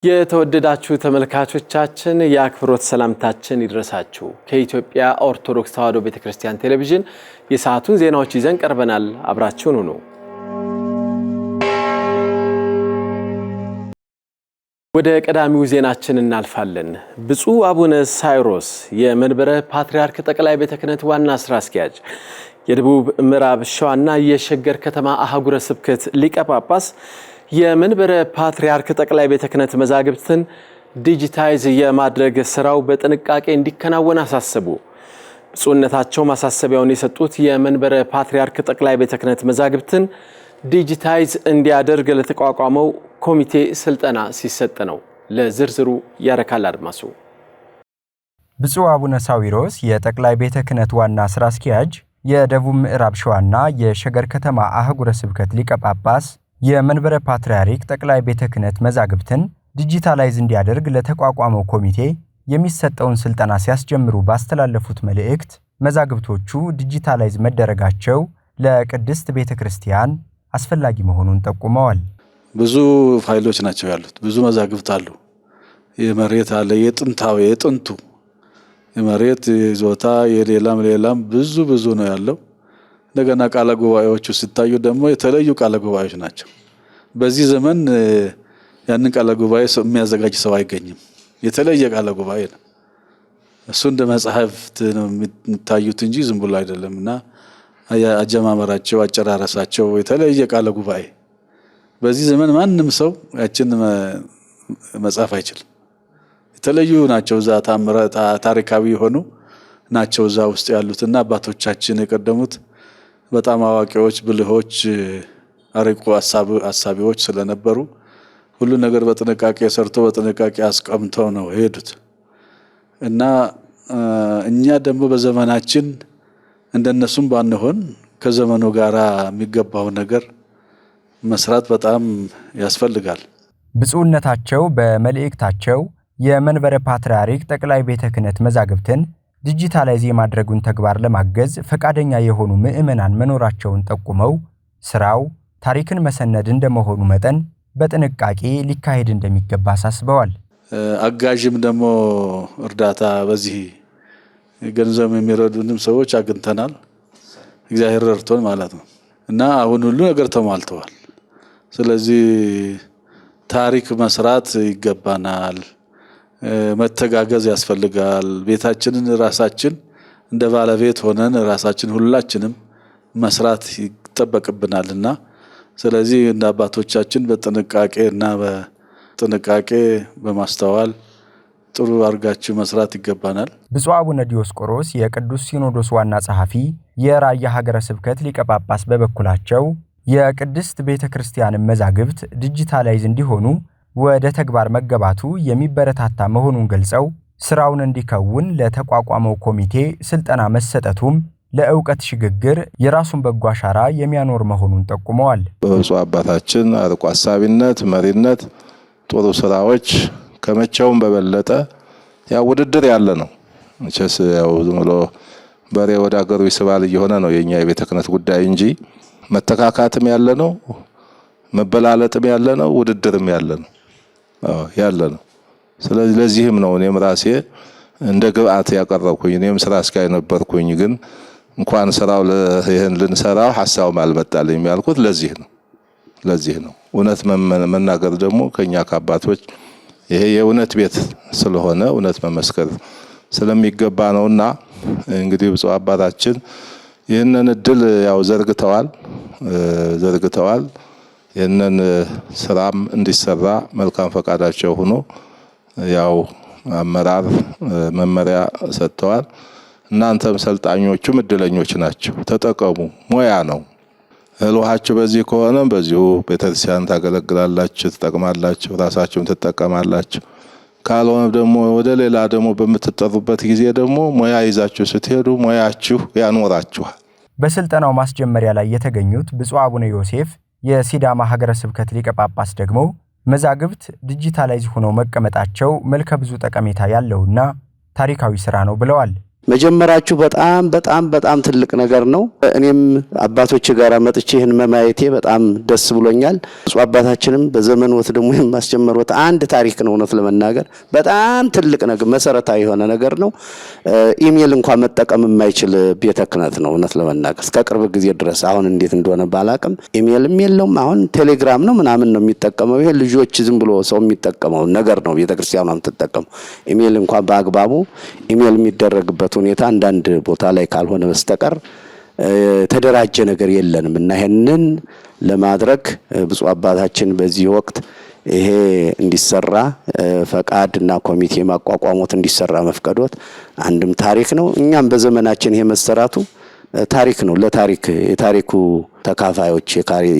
የተወደዳችሁ ተመልካቾቻችን የአክብሮት ሰላምታችን ይድረሳችሁ። ከኢትዮጵያ ኦርቶዶክስ ተዋሕዶ ቤተክርስቲያን ቴሌቪዥን የሰዓቱን ዜናዎች ይዘን ቀርበናል። አብራችሁን ሁኑ። ወደ ቀዳሚው ዜናችን እናልፋለን። ብፁዕ አቡነ ሳይሮስ የመንበረ ፓትርያርክ ጠቅላይ ቤተ ክህነት ዋና ስራ አስኪያጅ፣ የደቡብ ምዕራብ ሸዋና የሸገር ከተማ አህጉረ ስብከት ሊቀ ጳጳስ የመንበረ ፓትርያርክ ጠቅላይ ቤተ ክህነት መዛግብትን ዲጂታይዝ የማድረግ ስራው በጥንቃቄ እንዲከናወን አሳሰቡ። ብፁዕነታቸው ማሳሰቢያውን የሰጡት የመንበረ ፓትርያርክ ጠቅላይ ቤተ ክህነት መዛግብትን ዲጂታይዝ እንዲያደርግ ለተቋቋመው ኮሚቴ ስልጠና ሲሰጥ ነው። ለዝርዝሩ ያረካል አድማሱ። ብፁዕ አቡነ ሳዊሮስ የጠቅላይ ቤተ ክህነት ዋና ስራ አስኪያጅ፣ የደቡብ ምዕራብ ሸዋና የሸገር ከተማ አህጉረ ስብከት ሊቀ ጳጳስ የመንበረ ፓትርያርክ ጠቅላይ ቤተ ክህነት መዛግብትን ዲጂታላይዝ እንዲያደርግ ለተቋቋመው ኮሚቴ የሚሰጠውን ስልጠና ሲያስጀምሩ ባስተላለፉት መልእክት መዛግብቶቹ ዲጂታላይዝ መደረጋቸው ለቅድስት ቤተክርስቲያን አስፈላጊ መሆኑን ጠቁመዋል። ብዙ ፋይሎች ናቸው ያሉት፣ ብዙ መዛግብት አሉ። የመሬት አለ፣ የጥንቱ የመሬት ይዞታ የሌላም ብዙ ነው ያለው። እንደገና ቃለ ጉባኤዎቹ ሲታዩ ደግሞ የተለዩ ቃለ ጉባኤዎች ናቸው። በዚህ ዘመን ያንን ቃለ ጉባኤ የሚያዘጋጅ ሰው አይገኝም። የተለየ ቃለ ጉባኤ ነው። እሱ እንደ መጽሐፍት ነው የሚታዩት እንጂ ዝም ብሎ አይደለምና አጀማመራቸው፣ አጨራረሳቸው የተለየ ቃለ ጉባኤ። በዚህ ዘመን ማንም ሰው ያችን መጽሐፍ አይችልም። የተለዩ ናቸው። ዛ ታሪካዊ የሆኑ ናቸው ዛ ውስጥ ያሉትና አባቶቻችን የቀደሙት በጣም አዋቂዎች፣ ብልሆች፣ አርቆ አሳቢዎች ስለነበሩ ሁሉ ነገር በጥንቃቄ ሰርቶ በጥንቃቄ አስቀምጠው ነው ሄዱት እና እኛ ደግሞ በዘመናችን እንደነሱም ባንሆን ከዘመኑ ጋራ የሚገባው ነገር መስራት በጣም ያስፈልጋል። ብፁዕነታቸው በመልእክታቸው የመንበረ ፓትርያርክ ጠቅላይ ቤተ ክህነት መዛግብትን ዲጂታላይዝ የማድረጉን ተግባር ለማገዝ ፈቃደኛ የሆኑ ምዕመናን መኖራቸውን ጠቁመው ስራው ታሪክን መሰነድ እንደመሆኑ መጠን በጥንቃቄ ሊካሄድ እንደሚገባ አሳስበዋል። አጋዥም ደግሞ እርዳታ በዚህ ገንዘብ የሚረዱንም ሰዎች አግኝተናል። እግዚአብሔር ረድቶን ማለት ነው እና አሁን ሁሉ ነገር ተሟልተዋል። ስለዚህ ታሪክ መስራት ይገባናል። መተጋገዝ ያስፈልጋል። ቤታችንን ራሳችን እንደ ባለቤት ሆነን ራሳችን ሁላችንም መስራት ይጠበቅብናልና ስለዚህ እንደ አባቶቻችን በጥንቃቄ በማስተዋል ጥሩ አርጋችሁ መስራት ይገባናል። ብፁዕ አቡነ ዲዮስቆሮስ የቅዱስ ሲኖዶስ ዋና ጸሐፊ የራያ ሀገረ ስብከት ሊቀ ጳጳስ በበኩላቸው የቅድስት ቤተክርስቲያን መዛግብት ዲጂታላይዝ እንዲሆኑ ወደ ተግባር መገባቱ የሚበረታታ መሆኑን ገልጸው ስራውን እንዲከውን ለተቋቋመው ኮሚቴ ስልጠና መሰጠቱም ለእውቀት ሽግግር የራሱን በጎ አሻራ የሚያኖር መሆኑን ጠቁመዋል። ብፁዕ አባታችን አርቆ አሳቢነት፣ መሪነት፣ ጥሩ ስራዎች ከመቼውም በበለጠ ያው ውድድር ያለ ነው። እቺስ ያው ዝም ብሎ በሬ ወደ አገሩ ይስባል እየሆነ ነው የኛ የቤተ ክህነት ጉዳይ እንጂ መተካካትም ያለ ነው፣ መበላለጥም ያለ ነው፣ ውድድርም ያለ ነው ነው። ስለዚህ ለዚህም ነው እኔም ራሴ እንደ ግብአት ያቀረብኩኝ። እኔም ስራ አስኪያጅ ነበርኩኝ፣ ግን እንኳን ስራው ይሄን ልንሰራው ሐሳቡም አልመጣልኝ ያልኩት ለዚህ ነው። እውነት መናገር ደግሞ ከኛ ከአባቶች ይሄ የእውነት ቤት ስለሆነ እውነት መመስከር ስለሚገባ ነውና እንግዲህ ብፁዕ አባታችን ይህንን እድል ያው ዘርግተዋል። ይህንን ስራም እንዲሰራ መልካም ፈቃዳቸው ሆኖ ያው አመራር መመሪያ ሰጥተዋል። እናንተም ሰልጣኞቹም እድለኞች ናቸው። ተጠቀሙ። ሙያ ነው። እልውሃችሁ በዚህ ከሆነ በዚሁ ቤተክርስቲያን ታገለግላላችሁ፣ ትጠቅማላችሁ፣ ራሳችሁን ትጠቀማላችሁ። ካልሆነ ደግሞ ወደ ሌላ ደግሞ በምትጠሩበት ጊዜ ደግሞ ሙያ ይዛችሁ ስትሄዱ ሙያችሁ ያኖራችኋል። በስልጠናው ማስጀመሪያ ላይ የተገኙት ብፁዕ አቡነ ዮሴፍ የሲዳማ ሀገረ ስብከት ሊቀ ጳጳስ ደግሞ መዛግብት ዲጂታላይዝ ሆነው መቀመጣቸው መልከ ብዙ ጠቀሜታ ያለውና ታሪካዊ ስራ ነው ብለዋል። መጀመራችሁ በጣም ትልቅ ነገር ነው። እኔም አባቶች ጋር መጥቼ ይህን መማየቴ በጣም ደስ ብሎኛል። ብፁዕ አባታችንም በዘመንዎት ደግሞ የማስጀመሩት አንድ ታሪክ ነው። እውነት ለመናገር በጣም ትልቅ ነገር መሰረታዊ የሆነ ነገር ነው። ኢሜል እንኳን መጠቀም የማይችል ቤተ ክህነት ነው። እውነት ለመናገር እስከ ቅርብ ጊዜ ድረስ አሁን እንዴት እንደሆነ ባላቅም ኢሜልም የለውም። አሁን ቴሌግራም ነው ምናምን ነው የሚጠቀመው። ይሄ ልጆች ዝም ብሎ ሰው የሚጠቀመው ነገር ነው። ቤተክርስቲያኗ የምትጠቀመው ኢሜል እንኳን በአግባቡ ኢሜል የሚደረግበት ሁኔታ አንዳንድ ቦታ ላይ ካልሆነ በስተቀር ተደራጀ ነገር የለንም እና ይሄንን ለማድረግ ብፁዕ አባታችን በዚህ ወቅት ይሄ እንዲሰራ ፈቃድና ኮሚቴ ማቋቋሞት እንዲሰራ መፍቀዶት አንድም ታሪክ ነው። እኛም በዘመናችን ይሄ መሰራቱ ታሪክ ነው። ለታሪክ የታሪኩ ተካፋዮች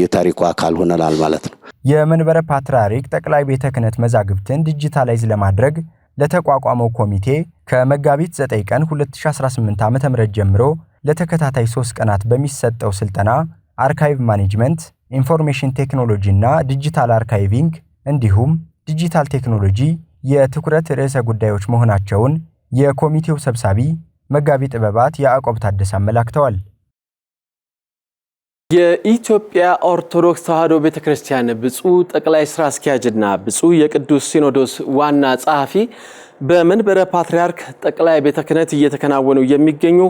የታሪኩ አካል ሆነናል ማለት ነው። የመንበረ ፓትርያርክ ጠቅላይ ቤተ ክህነት መዛግብትን ዲጂታላይዝ ለማድረግ ለተቋቋመው ኮሚቴ ከመጋቢት 9 ቀን 2018 ዓ.ም ጀምሮ ለተከታታይ 3 ቀናት በሚሰጠው ስልጠና አርካይቭ ማኔጅመንት፣ ኢንፎርሜሽን ቴክኖሎጂ እና ዲጂታል አርካይቪንግ እንዲሁም ዲጂታል ቴክኖሎጂ የትኩረት ርዕሰ ጉዳዮች መሆናቸውን የኮሚቴው ሰብሳቢ መጋቢ ጥበባት ያዕቆብ ታደሰ አመላክተዋል። የኢትዮጵያ ኦርቶዶክስ ተዋሕዶ ቤተክርስቲያን ብፁዕ ጠቅላይ ሥራ አስኪያጅና ብፁዕ የቅዱስ ሲኖዶስ ዋና ጸሐፊ በመንበረ ፓትርያርክ ጠቅላይ ቤተ ክህነት እየተከናወኑ የሚገኙ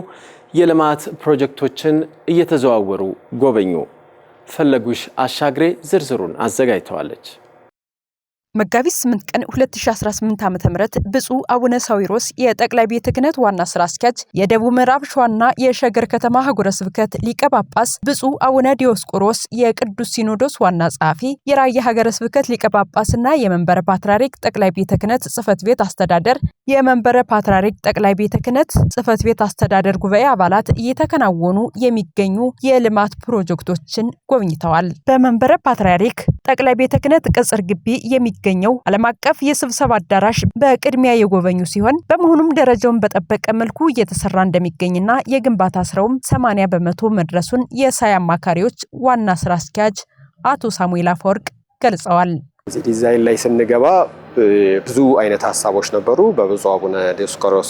የልማት ፕሮጀክቶችን እየተዘዋወሩ ጎበኙ። ፈለጉሽ አሻግሬ ዝርዝሩን አዘጋጅተዋለች። መጋቢት 8 ቀን 2018 ዓ.ም ብፁዕ አቡነ ሳዊሮስ የጠቅላይ ቤተ ክህነት ዋና ስራ አስኪያጅ፣ የደቡብ ምዕራብ ሸዋና የሸገር ከተማ ሀገረ ስብከት ሊቀ ጳጳስ፣ ብፁዕ አቡነ ዲዮስቆሮስ የቅዱስ ሲኖዶስ ዋና ጸሐፊ፣ የራያ ሀገረ ስብከት ሊቀ ጳጳስና የመንበረ ፓትርያርክ ጠቅላይ ቤተ ክህነት ጽሕፈት ቤት አስተዳደር፣ የመንበረ ፓትርያርክ ጠቅላይ ቤተ ክህነት ጽሕፈት ቤት አስተዳደር ጉባኤ አባላት እየተከናወኑ የሚገኙ የልማት ፕሮጀክቶችን ጎብኝተዋል። በመንበረ ፓትርያርክ ጠቅላይ ቤተ ክህነት ቅጽር ግቢ የሚገኘው ዓለም አቀፍ የስብሰባ አዳራሽ በቅድሚያ የጎበኙ ሲሆን በመሆኑም ደረጃውን በጠበቀ መልኩ እየተሰራ እንደሚገኝና የግንባታ ስራውም 80 በመቶ መድረሱን የሳይ አማካሪዎች ዋና ስራ አስኪያጅ አቶ ሳሙኤል አፈወርቅ ገልጸዋል። እዚህ ዲዛይን ላይ ስንገባ ብዙ አይነት ሀሳቦች ነበሩ። በብፁዕ አቡነ ዲዮስቆሮስ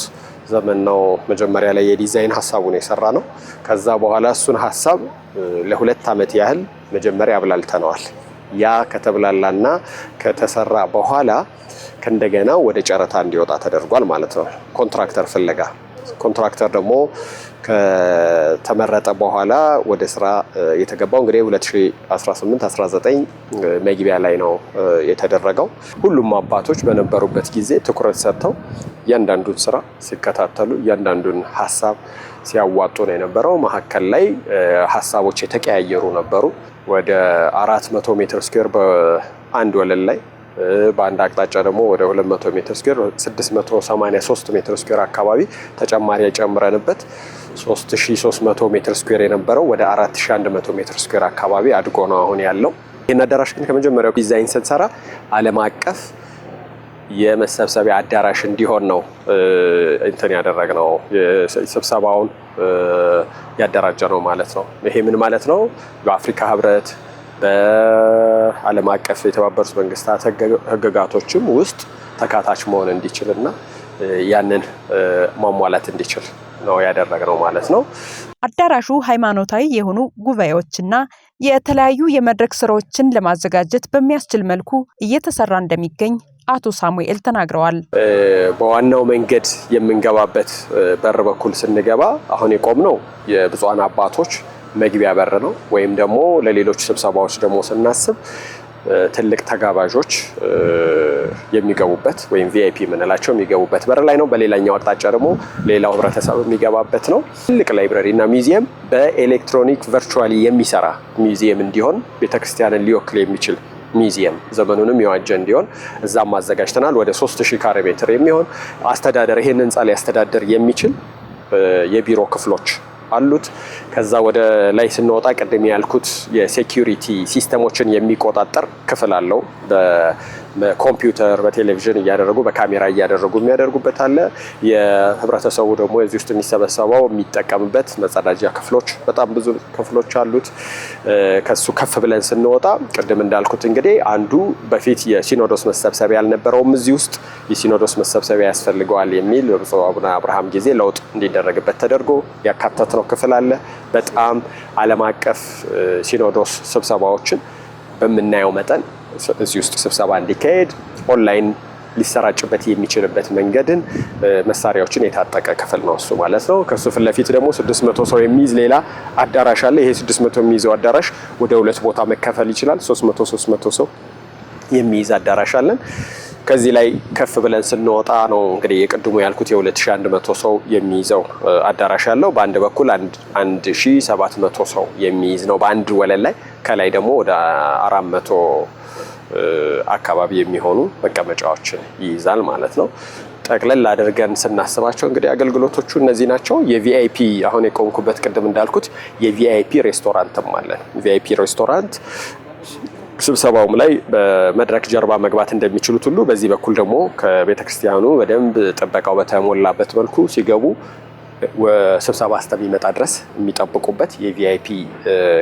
ዘመን ነው መጀመሪያ ላይ የዲዛይን ሀሳቡን የሰራ ነው። ከዛ በኋላ እሱን ሀሳብ ለ2 ዓመት ያህል መጀመሪያ አብላልተነዋል። ያ ከተብላላና ከተሰራ በኋላ ከእንደገና ወደ ጨረታ እንዲወጣ ተደርጓል ማለት ነው። ኮንትራክተር ፍለጋ ኮንትራክተር ደግሞ ከተመረጠ በኋላ ወደ ስራ የተገባው እንግዲህ 2018-19 መግቢያ ላይ ነው የተደረገው። ሁሉም አባቶች በነበሩበት ጊዜ ትኩረት ሰጥተው እያንዳንዱን ስራ ሲከታተሉ እያንዳንዱን ሀሳብ ሲያዋጡ ነው የነበረው። መሀከል ላይ ሀሳቦች የተቀያየሩ ነበሩ። ወደ 400 ሜትር ስኩዌር በአንድ ወለል ላይ በአንድ አቅጣጫ ደግሞ ወደ 200 ሜትር ስኩዌር 683 ሜትር ስኩዌር አካባቢ ተጨማሪ የጨምረንበት 3300 ሜትር ስኩዌር የነበረው ወደ 4100 ሜትር ስኩዌር አካባቢ አድጎ ነው አሁን ያለው። ይህን አዳራሽ ግን ከመጀመሪያው ዲዛይን ስንሰራ ዓለም አቀፍ የመሰብሰቢያ አዳራሽ እንዲሆን ነው እንትን ያደረግነው፣ ስብሰባውን ያደራጀ ነው ማለት ነው። ይሄ ምን ማለት ነው? በአፍሪካ ህብረት በዓለም አቀፍ የተባበሩት መንግስታት ህግጋቶችም ውስጥ ተካታች መሆን እንዲችልና ያንን ማሟላት እንዲችል ነው ያደረግነው ማለት ነው። አዳራሹ ሃይማኖታዊ የሆኑ ጉባኤዎችና የተለያዩ የመድረክ ስራዎችን ለማዘጋጀት በሚያስችል መልኩ እየተሰራ እንደሚገኝ አቶ ሳሙኤል ተናግረዋል። በዋናው መንገድ የምንገባበት በር በኩል ስንገባ አሁን የቆምነው የብፁዓን አባቶች መግቢያ በር ነው። ወይም ደግሞ ለሌሎች ስብሰባዎች ደግሞ ስናስብ ትልቅ ተጋባዦች የሚገቡበት ወይም ቪአይፒ የምንላቸው የሚገቡበት በር ላይ ነው። በሌላኛው አቅጣጫ ደግሞ ሌላው ህብረተሰብ የሚገባበት ነው። ትልቅ ላይብረሪ እና ሚውዚየም በኤሌክትሮኒክ ቨርቹዋሊ የሚሰራ ሚውዚየም እንዲሆን ቤተክርስቲያንን ሊወክል የሚችል ሚውዚየም ዘመኑንም የዋጀ እንዲሆን እዛም አዘጋጅተናል። ወደ 3000 ካሬ ሜትር የሚሆን አስተዳደር ይሄን ህንፃ ሊያስተዳድር የሚችል የቢሮ ክፍሎች አሉት። ከዛ ወደ ላይ ስንወጣ ቅድም ያልኩት የሴኩሪቲ ሲስተሞችን የሚቆጣጠር ክፍል አለው። በኮምፒውተር በቴሌቪዥን እያደረጉ በካሜራ እያደረጉ የሚያደርጉበት አለ። የህብረተሰቡ ደግሞ እዚህ ውስጥ የሚሰበሰበው የሚጠቀምበት መጸዳጃ ክፍሎች በጣም ብዙ ክፍሎች አሉት። ከሱ ከፍ ብለን ስንወጣ ቅድም እንዳልኩት እንግዲህ አንዱ በፊት የሲኖዶስ መሰብሰቢያ ያልነበረውም እዚህ ውስጥ የሲኖዶስ መሰብሰቢያ ያስፈልገዋል የሚል በብፁዕ አቡነ አብርሃም ጊዜ ለውጥ እንዲደረግበት ተደርጎ ያካተተው ክፍል አለ። በጣም ዓለም አቀፍ ሲኖዶስ ስብሰባዎችን በምናየው መጠን እዚህ ውስጥ ስብሰባ እንዲካሄድ ኦንላይን ሊሰራጭበት የሚችልበት መንገድን መሳሪያዎችን የታጠቀ ክፍል ነው እሱ ማለት ነው። ከሱ ፊት ለፊት ደግሞ 600 ሰው የሚይዝ ሌላ አዳራሽ አለ። ይሄ 600 የሚይዘው አዳራሽ ወደ ሁለት ቦታ መከፈል ይችላል። 300 ሰው የሚይዝ አዳራሽ አለን። ከዚህ ላይ ከፍ ብለን ስንወጣ ነው እንግዲህ የቅድሙ ያልኩት የ2100 ሰው የሚይዘው አዳራሽ ያለው። በአንድ በኩል 1700 ሰው የሚይዝ ነው በአንድ ወለል ላይ። ከላይ ደግሞ ወደ 400 አካባቢ የሚሆኑ መቀመጫዎችን ይይዛል ማለት ነው። ጠቅለል አድርገን ስናስባቸው እንግዲህ አገልግሎቶቹ እነዚህ ናቸው። የቪአይፒ አሁን የቆምኩበት ቅድም እንዳልኩት የቪአይፒ ሬስቶራንትም አለን። ቪአይፒ ሬስቶራንት ስብሰባውም ላይ በመድረክ ጀርባ መግባት እንደሚችሉት ሁሉ በዚህ በኩል ደግሞ ከቤተክርስቲያኑ በደንብ ጥበቃው በተሞላበት መልኩ ሲገቡ ስብሰባ እስከሚመጣ ድረስ የሚጠብቁበት የቪአይፒ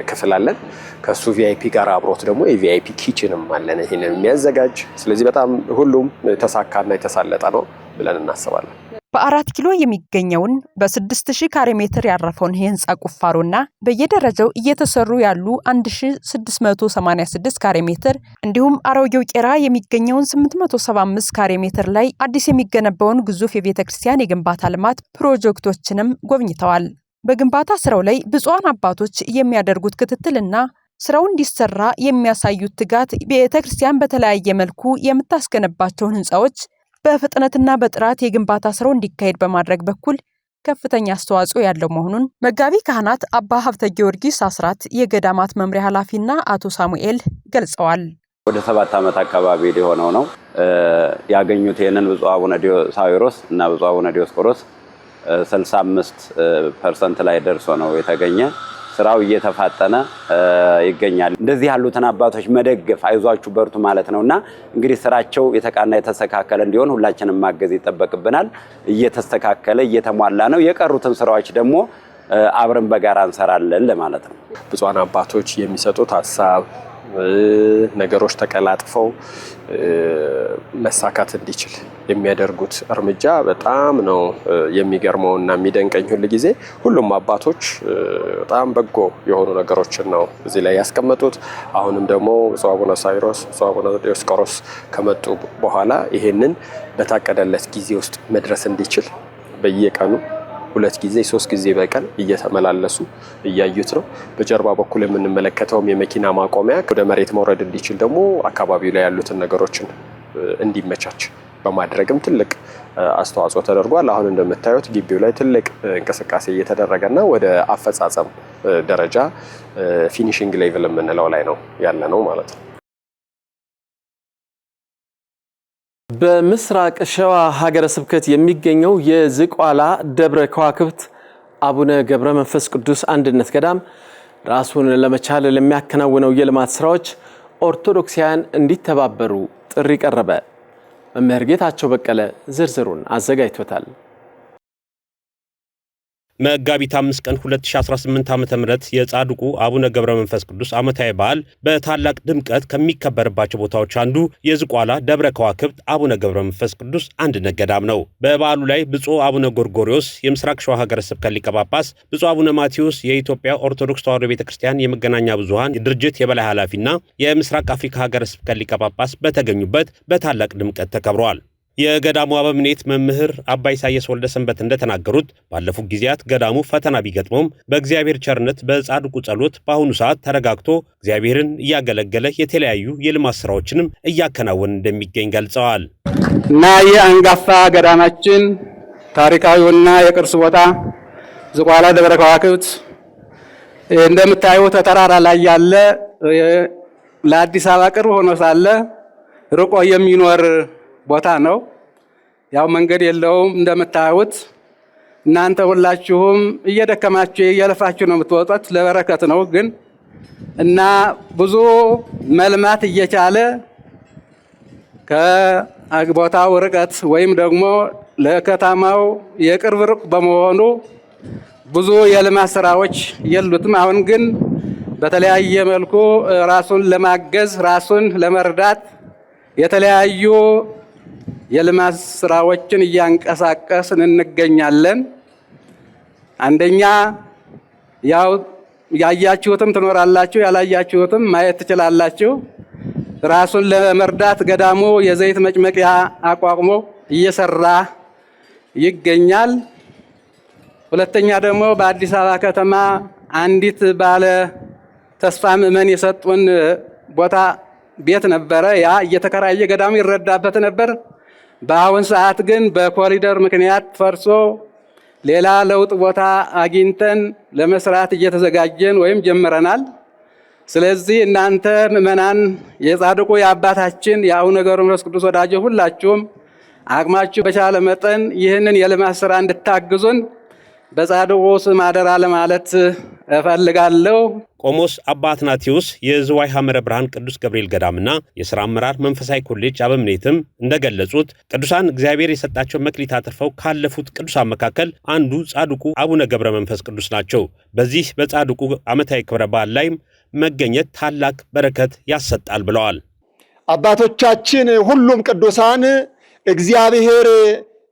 ክፍል አለን። ከሱ ቪአይፒ ጋር አብሮት ደግሞ የቪአይፒ ኪችንም አለን ይሄንን የሚያዘጋጅ። ስለዚህ በጣም ሁሉም የተሳካና የተሳለጠ ነው ብለን እናስባለን። በ4 ኪሎ የሚገኘውን በ6000 ካሬ ሜትር ያረፈውን የህንፃ ቁፋሮና በየደረጃው እየተሰሩ ያሉ 1686 ካሬ ሜትር እንዲሁም አሮጌው ቄራ የሚገኘውን 875 ካሬ ሜትር ላይ አዲስ የሚገነባውን ግዙፍ የቤተ ክርስቲያን የግንባታ ልማት ፕሮጀክቶችንም ጎብኝተዋል። በግንባታ ስራው ላይ ብፁዓን አባቶች የሚያደርጉት ክትትልና ስራው እንዲሰራ የሚያሳዩት ትጋት ቤተ ክርስቲያን በተለያየ መልኩ የምታስገነባቸውን ህንፃዎች በፍጥነትና በጥራት የግንባታ ስራው እንዲካሄድ በማድረግ በኩል ከፍተኛ አስተዋጽኦ ያለው መሆኑን መጋቢ ካህናት አባ ሀብተ ጊዮርጊስ አስራት የገዳማት መምሪያ ኃላፊና አቶ ሳሙኤል ገልጸዋል። ወደ 7 ዓመት አካባቢ ሊሆነው ነው ያገኙት። ይሄንን ብፁዕ አቡነ ሳዊሮስ እና ብፁዕ አቡነ ዲዮስቆሮስ 65% ላይ ደርሶ ነው የተገኘ። ስራው እየተፋጠነ ይገኛል። እንደዚህ ያሉትን አባቶች መደገፍ፣ አይዟችሁ በርቱ ማለት ነውና እንግዲህ ስራቸው የተቃና የተስተካከለ እንዲሆን ሁላችንም ማገዝ ይጠበቅብናል። እየተስተካከለ እየተሟላ ነው። የቀሩትን ስራዎች ደግሞ አብረን በጋራ እንሰራለን ለማለት ነው። ብፁዓን አባቶች የሚሰጡት ሀሳብ ነገሮች ተቀላጥፈው መሳካት እንዲችል የሚያደርጉት እርምጃ በጣም ነው የሚገርመውና የሚደንቀኝ። ሁሉ ጊዜ ሁሉም አባቶች በጣም በጎ የሆኑ ነገሮችን ነው እዚህ ላይ ያስቀመጡት። አሁንም ደግሞ ብፁዕ አቡነ ሳዊሮስ፣ ብፁዕ አቡነ ዲዮስቆሮስ ከመጡ በኋላ ይሄንን በታቀደለት ጊዜ ውስጥ መድረስ እንዲችል በየቀኑ 2 ጊዜ 3 ጊዜ በቀን እየተመላለሱ እያዩት ነው። በጀርባ በኩል የምንመለከተውም የመኪና ማቆሚያ ወደ መሬት መውረድ እንዲችል ደግሞ አካባቢው ላይ ያሉትን ነገሮችን እንዲመቻች በማድረግም ትልቅ አስተዋጽኦ ተደርጓል። አሁን እንደምታዩት ግቢው ላይ ትልቅ እንቅስቃሴ እየተደረገና ወደ አፈጻጸም ደረጃ ፊኒሺንግ ሌቭል የምንለው ላይ ነው ያለ ነው ማለት ነው። በምስራቅ ሸዋ ሀገረ ስብከት የሚገኘው የዝቋላ ደብረ ከዋክብት አቡነ ገብረ መንፈስ ቅዱስ አንድነት ገዳም ራሱን ለመቻል ለሚያከናውነው የልማት ስራዎች ኦርቶዶክሳውያን እንዲተባበሩ ጥሪ ቀረበ። መምህር ጌታቸው በቀለ ዝርዝሩን አዘጋጅቶታል። መጋቢት 5 ቀን 2018 ዓ.ም የጻድቁ አቡነ ገብረ መንፈስ ቅዱስ ዓመታዊ በዓል በታላቅ ድምቀት ከሚከበርባቸው ቦታዎች አንዱ የዝቋላ ደብረ ከዋክብት አቡነ ገብረ መንፈስ ቅዱስ አንድነት ገዳም ነው። በበዓሉ ላይ ብፁዕ አቡነ ጎርጎሪዮስ የምስራቅ ሸዋ ሀገረ ስብከት ሊቀ ጳጳስ፣ ብፁዕ አቡነ ማቴዎስ የኢትዮጵያ ኦርቶዶክስ ተዋሕዶ ቤተክርስቲያን የመገናኛ ብዙሃን ድርጅት የበላይ ኃላፊና የምስራቅ አፍሪካ ሀገረ ስብከት ሊቀ ጳጳስ በተገኙበት በታላቅ ድምቀት ተከብረዋል። የገዳሙ አበምኔት መምህር አባ ኢሳያስ ወልደ ሰንበት እንደተናገሩት ባለፉት ጊዜያት ገዳሙ ፈተና ቢገጥመውም በእግዚአብሔር ቸርነት በጻድቁ ጸሎት በአሁኑ ሰዓት ተረጋግቶ እግዚአብሔርን እያገለገለ የተለያዩ የልማት ስራዎችንም እያከናወነ እንደሚገኝ ገልጸዋል። እና የአንጋፋ ገዳማችን ታሪካዊውና የቅርስ ቦታ ዝቋላ ደብረ ከዋክብት እንደምታዩት ተራራ ላይ ያለ ለአዲስ አበባ ቅርብ ሆኖ ሳለ ርቆ የሚኖር ቦታ ነው። ያው መንገድ የለውም እንደምታዩት። እናንተ ሁላችሁም እየደከማችሁ እየለፋችሁ ነው የምትወጡት፣ ለበረከት ነው ግን እና ብዙ መልማት እየቻለ ከቦታው ርቀት ወይም ደግሞ ለከተማው የቅርብ ርቅ በመሆኑ ብዙ የልማት ስራዎች የሉትም። አሁን ግን በተለያየ መልኩ ራሱን ለማገዝ ራሱን ለመርዳት የተለያዩ የልማት ስራዎችን እያንቀሳቀስን እንገኛለን። አንደኛ ያው ያያችሁትም ትኖራላችሁ፣ ያላያችሁትም ማየት ትችላላችሁ። ራሱን ለመርዳት ገዳሙ የዘይት መጭመቂያ አቋቁሞ እየሰራ ይገኛል። ሁለተኛ ደግሞ በአዲስ አበባ ከተማ አንዲት ባለ ተስፋ ምዕመን የሰጡን ቦታ ቤት ነበረ። ያ እየተከራየ ገዳሙ ይረዳበት ነበር። በአሁን ሰዓት ግን በኮሪደር ምክንያት ፈርሶ ሌላ ለውጥ ቦታ አግኝተን ለመስራት እየተዘጋጀን ወይም ጀምረናል። ስለዚህ እናንተ ምዕመናን የጻድቁ የአባታችን የአቡነ ገብረ መንፈስ ቅዱስ ወዳጆች ሁላችሁም አቅማችሁ በቻለ መጠን ይህንን የልማት ስራ እንድታግዙን በጻድቁ ስም አደራ ለማለት እፈልጋለሁ። ቆሞስ አባ አትናቴዎስ የዝዋይ ሐመረ ብርሃን ቅዱስ ገብርኤል ገዳምና የሥራ አመራር መንፈሳዊ ኮሌጅ አበምኔትም እንደገለጹት ቅዱሳን እግዚአብሔር የሰጣቸው መክሊት አትርፈው ካለፉት ቅዱሳን መካከል አንዱ ጻድቁ አቡነ ገብረ መንፈስ ቅዱስ ናቸው። በዚህ በጻድቁ ዓመታዊ ክብረ በዓል ላይም መገኘት ታላቅ በረከት ያሰጣል ብለዋል። አባቶቻችን ሁሉም ቅዱሳን እግዚአብሔር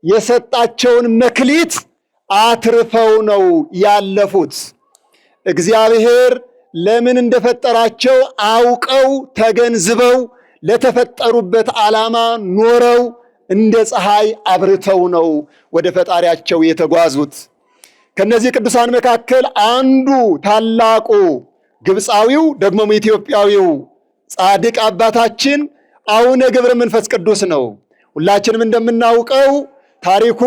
የሰጣቸውን መክሊት አትርፈው ነው ያለፉት። እግዚአብሔር ለምን እንደፈጠራቸው አውቀው ተገንዝበው ለተፈጠሩበት ዓላማ ኖረው እንደ ፀሐይ አብርተው ነው ወደ ፈጣሪያቸው የተጓዙት። ከነዚህ ቅዱሳን መካከል አንዱ ታላቁ ግብፃዊው ደግሞም ኢትዮጵያዊው ጻድቅ አባታችን አቡነ ገብረ መንፈስ ቅዱስ ነው። ሁላችንም እንደምናውቀው ታሪኩ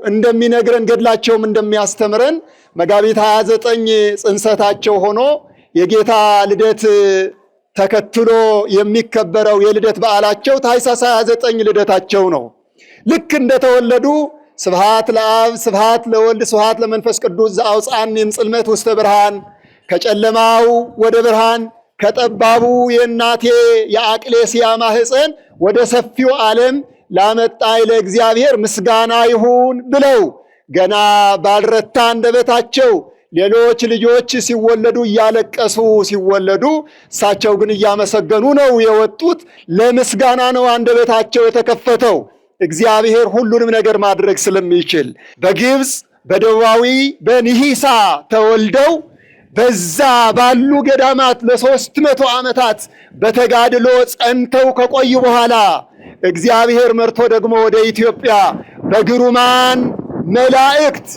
እንደሚነግረን ገድላቸውም እንደሚያስተምረን መጋቢት 29 ጽንሰታቸው ሆኖ የጌታ ልደት ተከትሎ የሚከበረው የልደት በዓላቸው ታኅሳስ 29 ልደታቸው ነው። ልክ እንደተወለዱ ስብሐት ለአብ ስብሐት ለወልድ ስብሐት ለመንፈስ ቅዱስ ዘአውፅአኒ እምጽልመት ውስተ ብርሃን፣ ከጨለማው ወደ ብርሃን ከጠባቡ የእናቴ የአቅሌስያ ማህፀን ወደ ሰፊው ዓለም ላመጣኝ ለእግዚአብሔር ምስጋና ይሁን ብለው ገና ባልረታ አንደበታቸው ሌሎች ልጆች ሲወለዱ እያለቀሱ ሲወለዱ፣ እሳቸው ግን እያመሰገኑ ነው የወጡት። ለምስጋና ነው አንደበታቸው የተከፈተው። እግዚአብሔር ሁሉንም ነገር ማድረግ ስለሚችል በግብፅ በደቡባዊ በኒሂሳ ተወልደው በዛ ባሉ ገዳማት ለ300 ዓመታት በተጋድሎ ጸንተው ከቆዩ በኋላ እግዚአብሔር መርቶ ደግሞ ወደ ኢትዮጵያ በግሩማን መላእክት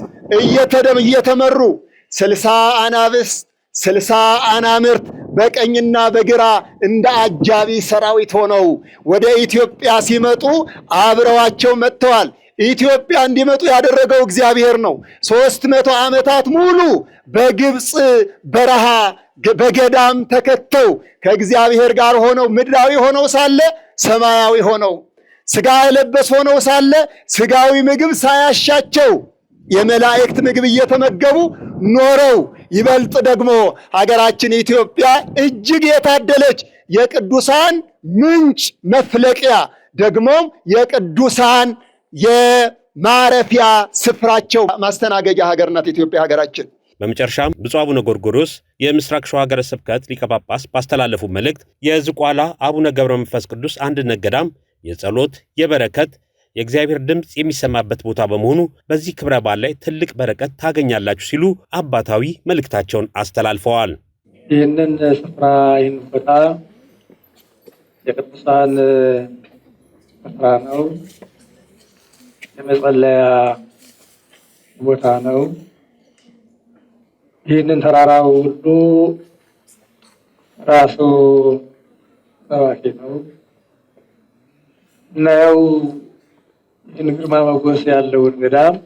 እየተመሩ 60 አናብስት 60 አናምርት በቀኝና በግራ እንደ አጃቢ ሰራዊት ሆነው ወደ ኢትዮጵያ ሲመጡ አብረዋቸው መጥተዋል። ኢትዮጵያ እንዲመጡ ያደረገው እግዚአብሔር ነው። 300 ዓመታት ሙሉ በግብፅ በረሃ በገዳም ተከተው ከእግዚአብሔር ጋር ሆነው ምድራዊ ሆነው ሳለ ሰማያዊ ሆነው ስጋ የለበስ ሆነው ሳለ ስጋዊ ምግብ ሳያሻቸው የመላእክት ምግብ እየተመገቡ ኖረው፣ ይበልጥ ደግሞ ሀገራችን ኢትዮጵያ እጅግ የታደለች የቅዱሳን ምንጭ መፍለቂያ ደግሞም የቅዱሳን የማረፊያ ስፍራቸው ማስተናገጃ ሀገር ናት ኢትዮጵያ ሀገራችን። በመጨረሻም ብፁዕ አቡነ ጎርጎርዮስ የምስራቅ ሸዋ ሀገረ ስብከት ሊቀ ጳጳስ ባስተላለፉ መልእክት የዝቋላ አቡነ ገብረ መንፈስ ቅዱስ አንድነት ገዳም የጸሎት የበረከት የእግዚአብሔር ድምፅ የሚሰማበት ቦታ በመሆኑ በዚህ ክብረ በዓል ላይ ትልቅ በረከት ታገኛላችሁ ሲሉ አባታዊ መልእክታቸውን አስተላልፈዋል። ይህንን ስፍራ ይህን ቦታ የቅዱሳን ስፍራ ነው፣ የመጸለያ ቦታ ነው። ይህንን ተራራው ሁሉ ራሱ ሰባኪ ነው። እናየው ይህን ግርማ ሞገስ ያለውን ገዳም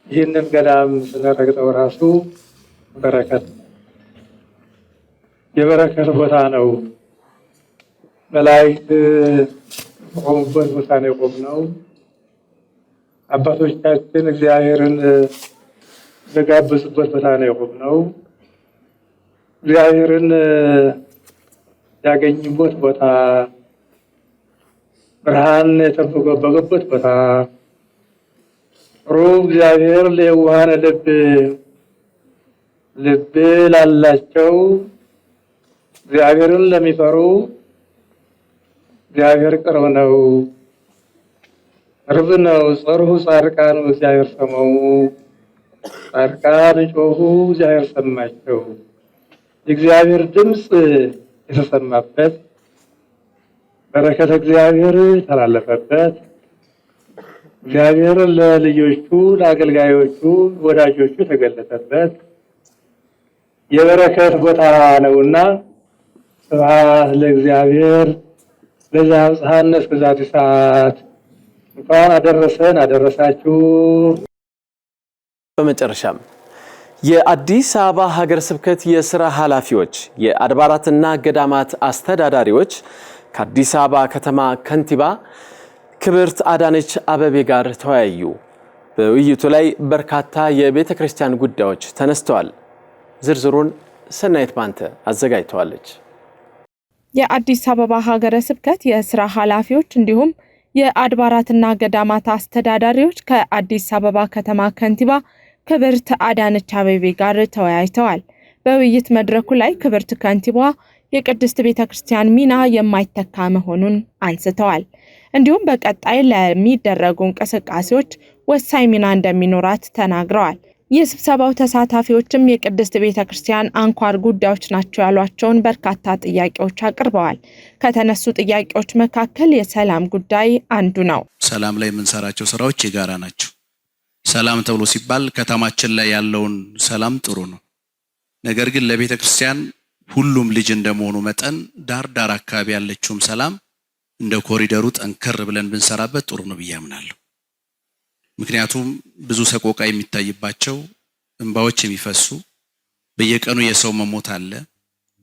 ይህንን ገዳም ስንረግጠው ራሱ በረከት የበረከት ቦታ ነው። መላእክት የቆሙበት ቦታ ነው የቆምነው። አባቶቻችን እግዚአብሔርን የጋበዙበት ቦታ ነው የቆምነው። እግዚአብሔርን ያገኙበት ቦታ ብርሃን የተፈገፈገበት ቦታ ሩብ እግዚአብሔር ለየዋሃን ልብ ላላቸው እግዚአብሔርን ለሚፈሩ እግዚአብሔር ቅርብ ነው። ቅርብ ነው። ጸርሑ ጻድቃን እግዚአብሔር ሰማው። ጻድቃን ጮኹ እግዚአብሔር ሰማቸው። የእግዚአብሔር ድምፅ የተሰማበት በረከተ እግዚአብሔር የተላለፈበት እግዚአብሔር ለልጆቹ ለአገልጋዮቹ ወዳጆቹ የተገለጠበት የበረከት ቦታ ነውና ስብሐት ለእግዚአብሔር ለዘአብጽሐነ እስከ ዛቲ ሰዓት። እንኳን አደረሰን አደረሳችሁ። በመጨረሻም የአዲስ አበባ ሀገረ ስብከት የሥራ ኃላፊዎች፣ የአድባራትና ገዳማት አስተዳዳሪዎች ከአዲስ አበባ ከተማ ከንቲባ ክብርት አዳነች አቤቤ ጋር ተወያዩ። በውይይቱ ላይ በርካታ የቤተ ክርስቲያን ጉዳዮች ተነስተዋል። ዝርዝሩን ሰናይት ባንተ አዘጋጅተዋለች። የአዲስ አበባ ሀገረ ስብከት የሥራ ኃላፊዎች እንዲሁም የአድባራትና ገዳማት አስተዳዳሪዎች ከአዲስ አበባ ከተማ ከንቲባ ክብርት አዳነች አቤቤ ጋር ተወያይተዋል። በውይይት መድረኩ ላይ ክብርት ከንቲባ የቅድስት ቤተ ክርስቲያን ሚና የማይተካ መሆኑን አንስተዋል። እንዲሁም በቀጣይ ለሚደረጉ እንቅስቃሴዎች ወሳኝ ሚና እንደሚኖራት ተናግረዋል። የስብሰባው ተሳታፊዎችም የቅድስት ቤተ ክርስቲያን አንኳር ጉዳዮች ናቸው ያሏቸውን በርካታ ጥያቄዎች አቅርበዋል። ከተነሱ ጥያቄዎች መካከል የሰላም ጉዳይ አንዱ ነው። ሰላም ላይ የምንሰራቸው ስራዎች የጋራ ናቸው። ሰላም ተብሎ ሲባል ከተማችን ላይ ያለውን ሰላም ጥሩ ነው። ነገር ግን ለቤተ ክርስቲያን ሁሉም ልጅ እንደመሆኑ መጠን ዳር አካባቢ ያለችውም ሰላም እንደ ኮሪደሩ ጠንከር ብለን ብንሰራበት ጥሩ ነው ብዬ አምናለሁ። ምክንያቱም ብዙ ሰቆቃ የሚታይባቸው እንባዎች የሚፈሱ በየቀኑ የሰው መሞት አለ።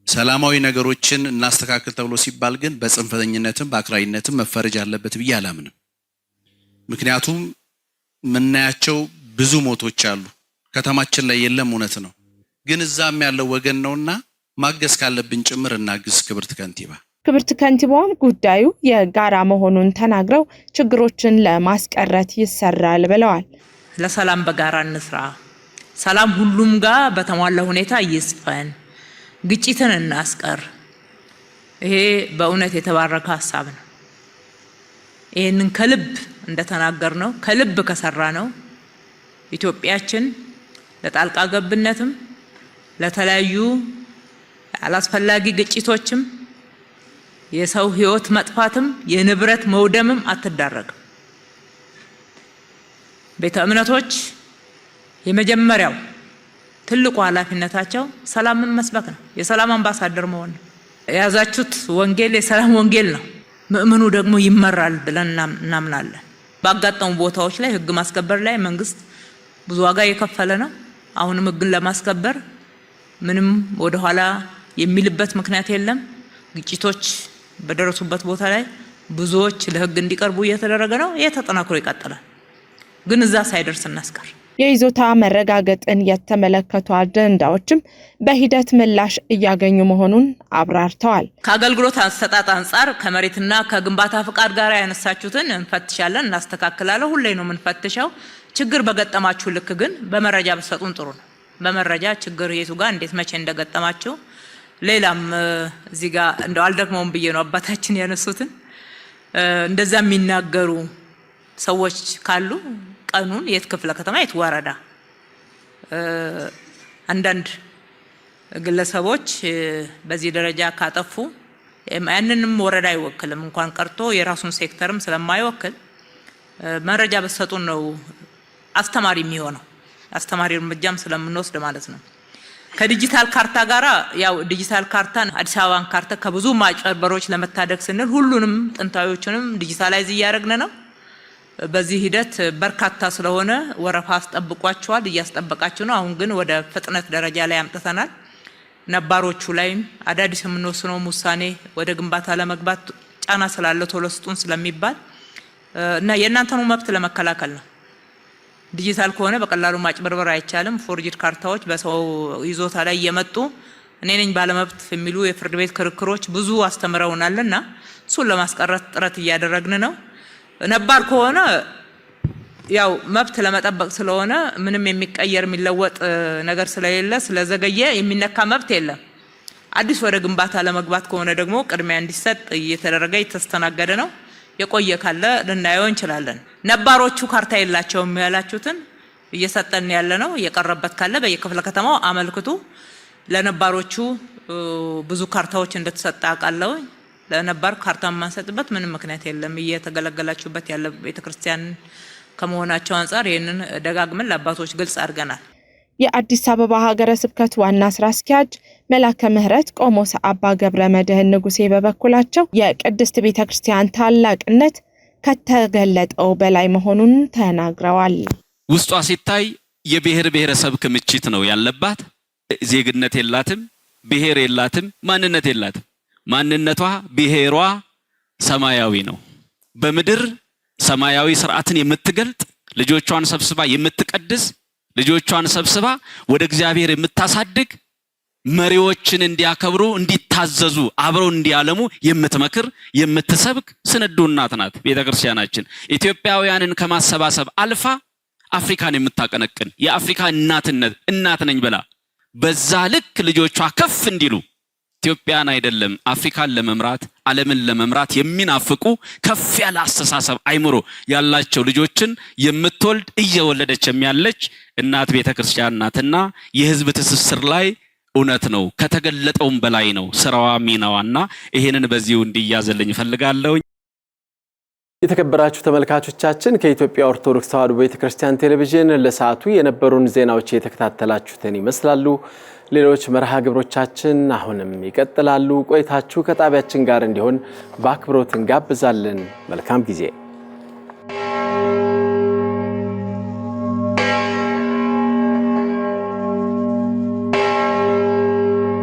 ሰላማዊ ነገሮችን እናስተካክል ተብሎ ሲባል ግን በጽንፈተኝነትም በአክራሪነትም መፈረጅ አለበት ብዬ አላምንም። ምክንያቱም ምናያቸው ብዙ ሞቶች አሉ። ከተማችን ላይ የለም እውነት ነው፣ ግን እዛም ያለው ወገን ነውና ማገዝ ካለብን ጭምር እናግዝ። ክብርት ከንቲባ ክብርት ከንቲባዋም ጉዳዩ የጋራ መሆኑን ተናግረው ችግሮችን ለማስቀረት ይሰራል ብለዋል። ለሰላም በጋራ እንስራ፣ ሰላም ሁሉም ጋር በተሟላ ሁኔታ ይስፈን፣ ግጭትን እናስቀር። ይሄ በእውነት የተባረከ ሀሳብ ነው። ይሄንን ከልብ እንደተናገር ነው ከልብ ከሰራ ነው ኢትዮጵያችን ለጣልቃ ገብነትም ለተለያዩ አላስፈላጊ ግጭቶችም የሰው ህይወት መጥፋትም የንብረት መውደምም አትዳረግም። ቤተ እምነቶች የመጀመሪያው ትልቁ ኃላፊነታቸው ሰላምን መስበክ ነው። የሰላም አምባሳደር መሆን ነው። የያዛችሁት ወንጌል የሰላም ወንጌል ነው። ምእመኑ ደግሞ ይመራል ብለን እናምናለን። ባጋጠሙ ቦታዎች ላይ ህግ ማስከበር ላይ መንግስት ብዙ ዋጋ የከፈለ ነው። አሁንም ህግን ለማስከበር ምንም ወደ ኋላ የሚልበት ምክንያት የለም። ግጭቶች በደረሱበት ቦታ ላይ ብዙዎች ለህግ እንዲቀርቡ እየተደረገ ነው። ተጠናክሮ ይቀጥላል። ግን እዛ ሳይደርስ እናስቀር። የይዞታ መረጋገጥን የተመለከቱ አጀንዳዎችም በሂደት ምላሽ እያገኙ መሆኑን አብራርተዋል። ከአገልግሎት አሰጣጥ አንጻር ከመሬትና ከግንባታ ፍቃድ ጋር ያነሳችሁትን እንፈትሻለን፣ እናስተካክላለን። ሁሌ ነው የምንፈትሸው። ችግር በገጠማችሁ ልክ ግን በመረጃ በሰጡን ጥሩ ነው። በመረጃ ችግር የቱ ጋር እንዴት መቼ እንደገጠማችሁ ሌላም እዚህ ጋር እንደው አልደግመውም ብዬ ነው አባታችን ያነሱትን እንደዛ የሚናገሩ ሰዎች ካሉ ቀኑን የት ክፍለ ከተማ የት ወረዳ አንዳንድ ግለሰቦች በዚህ ደረጃ ካጠፉ ያንንም ወረዳ አይወክልም እንኳን ቀርቶ የራሱን ሴክተርም ስለማይወክል መረጃ በሰጡን ነው አስተማሪ የሚሆነው። አስተማሪ እርምጃም ስለምንወስድ ማለት ነው። ከዲጂታል ካርታ ጋራ ያው ዲጂታል ካርታን አዲስ አበባን ካርታ ከብዙ ማጭበርበሮች ለመታደግ ስንል ሁሉንም ጥንታዊዎችንም ዲጂታላይዝ እያደረግን ነው። በዚህ ሂደት በርካታ ስለሆነ ወረፋ አስጠብቋቸዋል፣ እያስጠበቃችሁ ነው። አሁን ግን ወደ ፍጥነት ደረጃ ላይ አምጥተናል። ነባሮቹ ላይም አዳዲስ የምንወስነው ውሳኔ ወደ ግንባታ ለመግባት ጫና ስላለ ቶሎ ስጡን ስለሚባል እና የእናንተኑ መብት ለመከላከል ነው። ዲጂታል ከሆነ በቀላሉ ማጭበርበር አይቻልም። ፎርጅድ ካርታዎች በሰው ይዞታ ላይ እየመጡ እኔ ነኝ ባለመብት የሚሉ የፍርድ ቤት ክርክሮች ብዙ አስተምረውናልና እሱን ለማስቀረት ጥረት እያደረግን ነው። ነባር ከሆነ ያው መብት ለመጠበቅ ስለሆነ ምንም የሚቀየር የሚለወጥ ነገር ስለሌለ ስለዘገየ የሚነካ መብት የለም። አዲስ ወደ ግንባታ ለመግባት ከሆነ ደግሞ ቅድሚያ እንዲሰጥ እየተደረገ የተስተናገደ ነው። የቆየ ካለ ልናየው እንችላለን። ነባሮቹ ካርታ የላቸውም ያላችሁትን እየሰጠን ያለ ነው። የቀረበት ካለ በየክፍለ ከተማው አመልክቱ። ለነባሮቹ ብዙ ካርታዎች እንደተሰጠ አውቃለሁ። ለነባር ካርታ ማንሰጥበት ምንም ምክንያት የለም። እየተገለገላችሁበት ያለ ቤተክርስቲያን ከመሆናቸው አንፃር ይሄንን ደጋግመን ለአባቶች ግልጽ አድርገናል። የአዲስ አበባ ሀገረ ስብከት ዋና ስራ አስኪያጅ መላከ ምህረት ቆሞስ አባ ገብረ መድኅን ንጉሴ በበኩላቸው የቅድስት ቤተክርስቲያን ታላቅነት ከተገለጠው በላይ መሆኑን ተናግረዋል። ውስጧ ሲታይ የብሔር ብሔረሰብ ክምችት ነው ያለባት። ዜግነት የላትም፣ ብሔር የላትም፣ ማንነት የላትም። ማንነቷ ብሔሯ ሰማያዊ ነው። በምድር ሰማያዊ ስርዓትን የምትገልጥ ልጆቿን ሰብስባ የምትቀድስ ልጆቿን ሰብስባ ወደ እግዚአብሔር የምታሳድግ መሪዎችን እንዲያከብሩ እንዲታዘዙ አብረው እንዲያለሙ የምትመክር የምትሰብክ ስንዱ እናት ናት ቤተክርስቲያናችን። ኢትዮጵያውያንን ከማሰባሰብ አልፋ አፍሪካን የምታቀነቅን የአፍሪካ እናት ነኝ ብላ በዛ ልክ ልጆቿ ከፍ እንዲሉ ኢትዮጵያን አይደለም አፍሪካን ለመምራት ዓለምን ለመምራት የሚናፍቁ ከፍ ያለ አስተሳሰብ አይምሮ ያላቸው ልጆችን የምትወልድ እየወለደች የሚያለች እናት ቤተክርስቲያን ናትና የህዝብ ትስስር ላይ እውነት ነው ከተገለጠውም በላይ ነው ስራዋ ሚናዋና ይሄንን በዚሁ እንዲያዘልኝ ፈልጋለሁ። የተከበራችሁ ተመልካቾቻችን ከኢትዮጵያ ኦርቶዶክስ ተዋሕዶ ቤተክርስቲያን ቴሌቪዥን ለሰዓቱ የነበሩን ዜናዎች የተከታተላችሁትን ይመስላሉ። ሌሎች መርሃ ግብሮቻችን አሁንም ይቀጥላሉ። ቆይታችሁ ከጣቢያችን ጋር እንዲሆን በአክብሮት እንጋብዛለን። መልካም ጊዜ